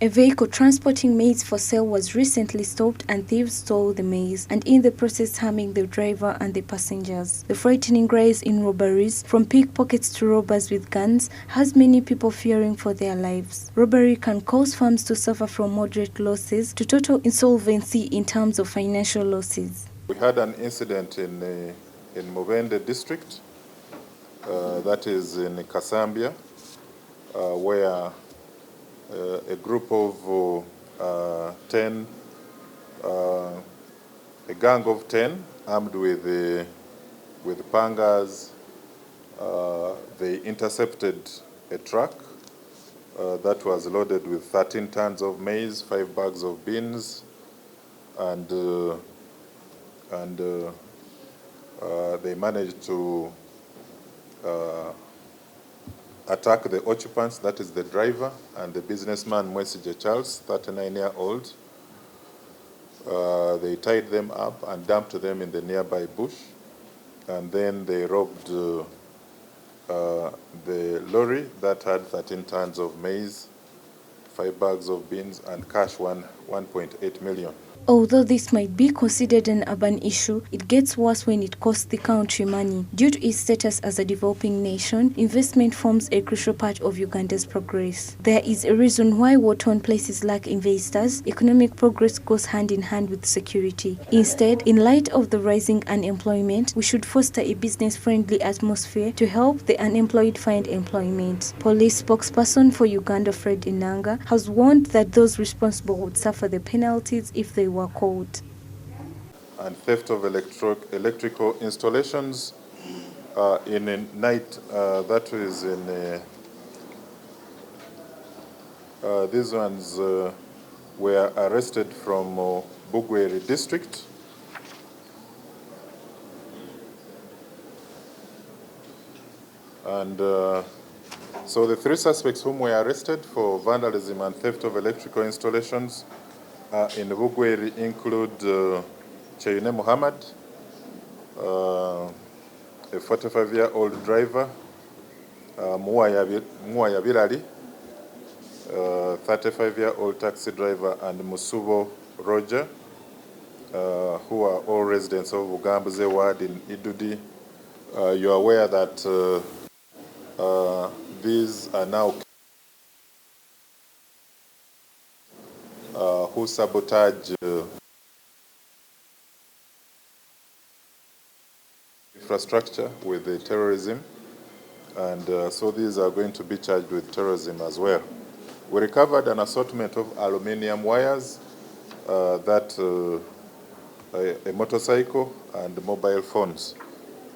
A vehicle transporting maize for sale was recently stopped and thieves stole the maize, and in the process harming the driver and the passengers. The frightening rise in robberies, from pickpockets to robbers with guns, has many people fearing for their lives. Robbery can cause farms to suffer from moderate losses to total insolvency in terms of financial losses. We had an incident in Mubende district, that is in Kasambia, where a group of 10, a gang of 10 armed with pangas, they intercepted a truck that was loaded with 13 tons of maize, 5 bags of beans, and they managed to attack the occupants, that is the driver, and the businessman Mwesije Charles, 39-year-old. They tied them up and dumped them in the nearby bush, and then they robbed the lorry that had 13 tons of maize, 5 bags of beans, and cash 1.8 million. Although this might be considered an urban issue, it gets worse when it costs the country money. Due to its status as a developing nation, investment forms a crucial part of Uganda's progress. There is a reason why war-torn places lack investors. Economic progress goes hand in hand with security. Instead, in light of the rising unemployment, we should foster a business-friendly atmosphere to help the unemployed find employment. Police spokesperson for Uganda, Enanga, has warned that those responsible would suffer the penalties if they were caught. And theft of electrical installations in a night, that is in these ones were arrested from Bugweri district. And so the 3 suspects whom were arrested for vandalism and theft of electrical installations in Bugweri include Cheyune Muhammad, a 45-year-old driver, Muwaya Birali, 35-year-old taxi driver, and Musubo Roger, who are all residents of Ugambuze ward in Idudi. You are aware that these are now who sabotage infrastructure with the terrorism, and so these are going to be charged with terrorism as well. We recovered an assortment of aluminium wires, a motorcycle, and mobile phones.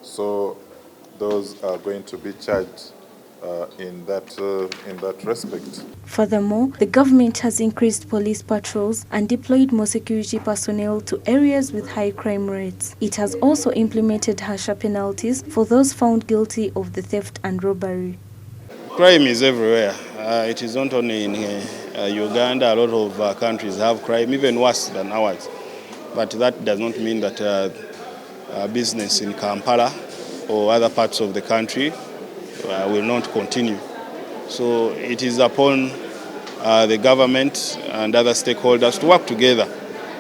So those are going to be charged in that respect. Furthermore, the government has increased police patrols and deployed more security personnel to areas with high crime rates. It has also implemented harsher penalties for those found guilty of the theft and robbery. Crime is everywhere. It is not only in Uganda. A lot of countries have crime, even worse than ours. But that does not mean that business in Kampala or other parts of the country will not continue. So it is upon the government and other stakeholders to work together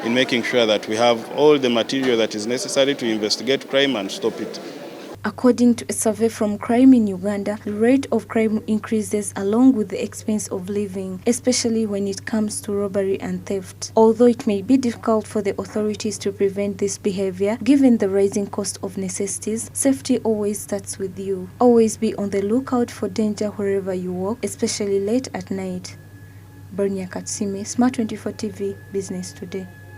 in making sure that we have all the material that is necessary to investigate crime and stop it. According to a survey from Crime in Uganda, the rate of crime increases along with the expense of living, especially when it comes to robbery and theft. Although it may be difficult for the authorities to prevent this behavior, given the rising cost of necessities, safety always starts with you. Always be on the lookout for danger wherever you walk, especially late at night. Bronia Katusiime, Smart 24 TV, Business Today.